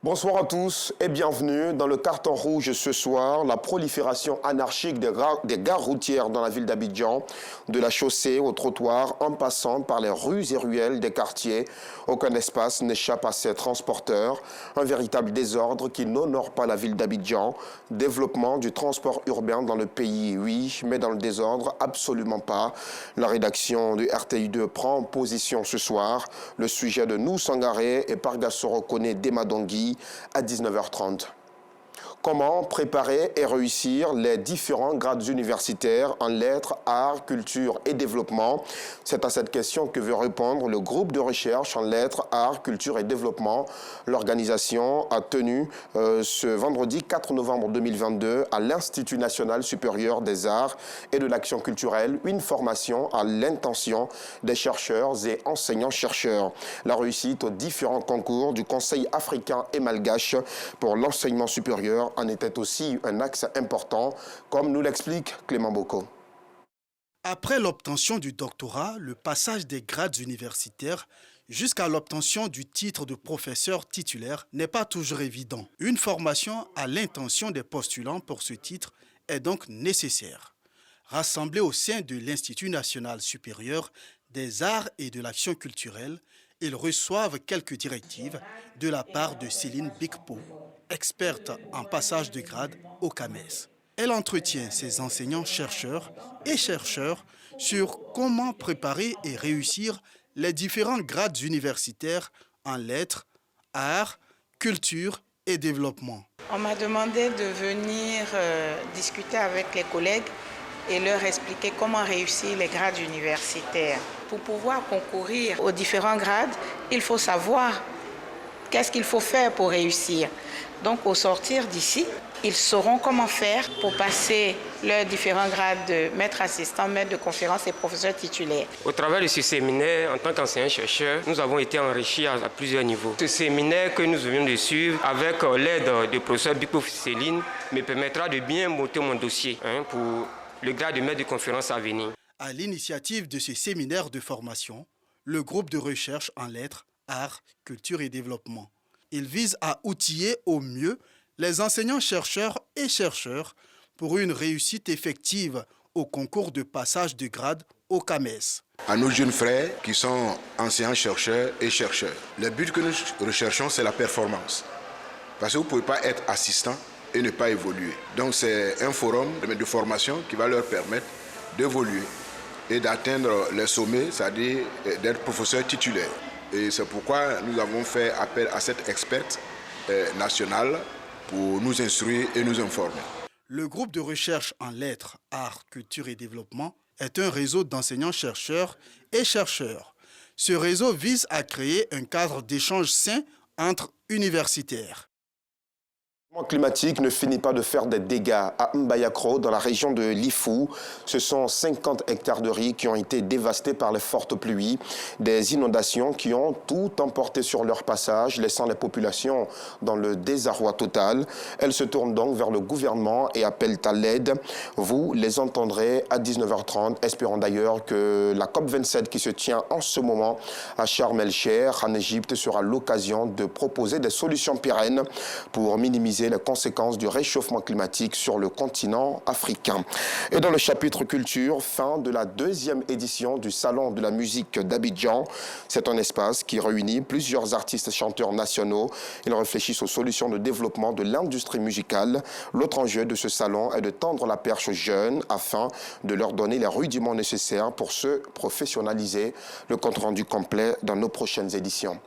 Bonsoir à tous et bienvenue dans le carton rouge ce soir. La prolifération anarchique des gares routières dans la ville d'Abidjan, de la chaussée au trottoir en passant par les rues et ruelles des quartiers. Aucun espace n'échappe à ces transporteurs. Un véritable désordre qui n'honore pas la ville d'Abidjan. Développement du transport urbain dans le pays, oui, mais dans le désordre, absolument pas. La rédaction du RTI2 prend position ce soir. Le sujet de Nous Sangaré et Pargassoro Kone Demadongui à 19h30. Comment préparer et réussir les différents grades universitaires en lettres, arts, culture et développement? C'est à cette question que veut répondre le groupe de recherche en lettres, arts, culture et développement. L'organisation a tenu ce vendredi 4 novembre 2022 à l'Institut national supérieur des arts et de l'action culturelle une formation à l'intention des chercheurs et enseignants-chercheurs. La réussite aux différents concours du Conseil africain et malgache pour l'enseignement supérieur en était aussi un axe important, comme nous l'explique Clément Boko. Après l'obtention du doctorat, le passage des grades universitaires jusqu'à l'obtention du titre de professeur titulaire n'est pas toujours évident. Une formation à l'intention des postulants pour ce titre est donc nécessaire. Rassemblés au sein de l'Institut national supérieur des arts et de l'action culturelle, ils reçoivent quelques directives de la part de Céline Bikpo, experte en passage de grade au CAMES. Elle entretient ses enseignants-chercheurs et chercheurs sur comment préparer et réussir les différents grades universitaires en lettres, arts, culture et développement. On m'a demandé de venir discuter avec les collègues et leur expliquer comment réussir les grades universitaires. Pour pouvoir concourir aux différents grades, il faut savoir qu'est-ce qu'il faut faire pour réussir. Donc, au sortir d'ici, ils sauront comment faire pour passer leurs différents grades de maître assistant, maître de conférence et professeur titulaire. Au travers de ce séminaire, en tant qu'enseignant-chercheur, nous avons été enrichis à plusieurs niveaux. Ce séminaire que nous venons de suivre, avec l'aide du professeur Bikpo Céline, me permettra de bien monter mon dossier pour le grade de maître de conférence à venir. À l'initiative de ce séminaire de formation, le groupe de recherche en lettres, arts, culture et développement. Il vise à outiller au mieux les enseignants-chercheurs et chercheurs pour une réussite effective au concours de passage de grade au CAMES. À nos jeunes frères qui sont enseignants-chercheurs et chercheurs, le but que nous recherchons, c'est la performance. Parce que vous ne pouvez pas être assistant et ne pas évoluer. Donc c'est un forum de formation qui va leur permettre d'évoluer et d'atteindre le sommet, c'est-à-dire d'être professeur titulaire. Et c'est pourquoi nous avons fait appel à cette experte nationale pour nous instruire et nous informer. Le groupe de recherche en lettres, arts, culture et développement est un réseau d'enseignants-chercheurs et chercheurs. Ce réseau vise à créer un cadre d'échange sain entre universitaires. Le changement climatique ne finit pas de faire des dégâts à Mbayakro, dans la région de Lifou. Ce sont 50 hectares de riz qui ont été dévastés par les fortes pluies. Des inondations qui ont tout emporté sur leur passage, laissant les populations dans le désarroi total. Elles se tournent donc vers le gouvernement et appellent à l'aide. Vous les entendrez à 19h30. Espérons d'ailleurs que la COP27 qui se tient en ce moment à Sharm el-Sheikh, en Égypte, sera l'occasion de proposer des solutions pérennes pour minimiser les conséquences du réchauffement climatique sur le continent africain. Et dans le chapitre culture, fin de la deuxième édition du Salon de la musique d'Abidjan. C'est un espace qui réunit plusieurs artistes et chanteurs nationaux. Ils réfléchissent aux solutions de développement de l'industrie musicale. L'autre enjeu de ce salon est de tendre la perche aux jeunes afin de leur donner les rudiments nécessaires pour se professionnaliser. Le compte-rendu complet dans nos prochaines éditions.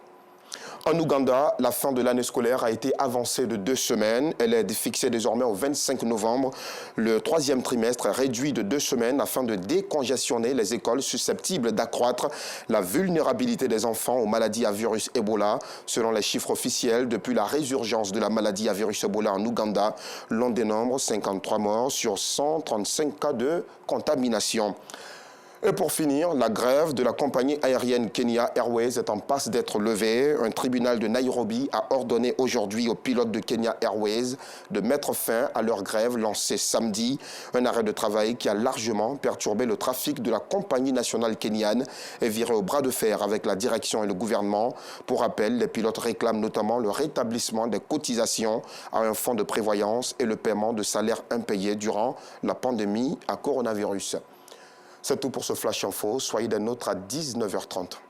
En Ouganda, la fin de l'année scolaire a été avancée de 2 semaines. Elle est fixée désormais au 25 novembre. Le 3e trimestre est réduit de 2 semaines afin de décongestionner les écoles susceptibles d'accroître la vulnérabilité des enfants aux maladies à virus Ebola. Selon les chiffres officiels, depuis la résurgence de la maladie à virus Ebola en Ouganda, l'on dénombre 53 morts sur 135 cas de contamination. Et pour finir, la grève de la compagnie aérienne Kenya Airways est en passe d'être levée. Un tribunal de Nairobi a ordonné aujourd'hui aux pilotes de Kenya Airways de mettre fin à leur grève lancée samedi. Un arrêt de travail qui a largement perturbé le trafic de la compagnie nationale kenyane et viré au bras de fer avec la direction et le gouvernement. Pour rappel, les pilotes réclament notamment le rétablissement des cotisations à un fonds de prévoyance et le paiement de salaires impayés durant la pandémie à coronavirus. C'est tout pour ce Flash Info. Soyez des nôtres à 19h30.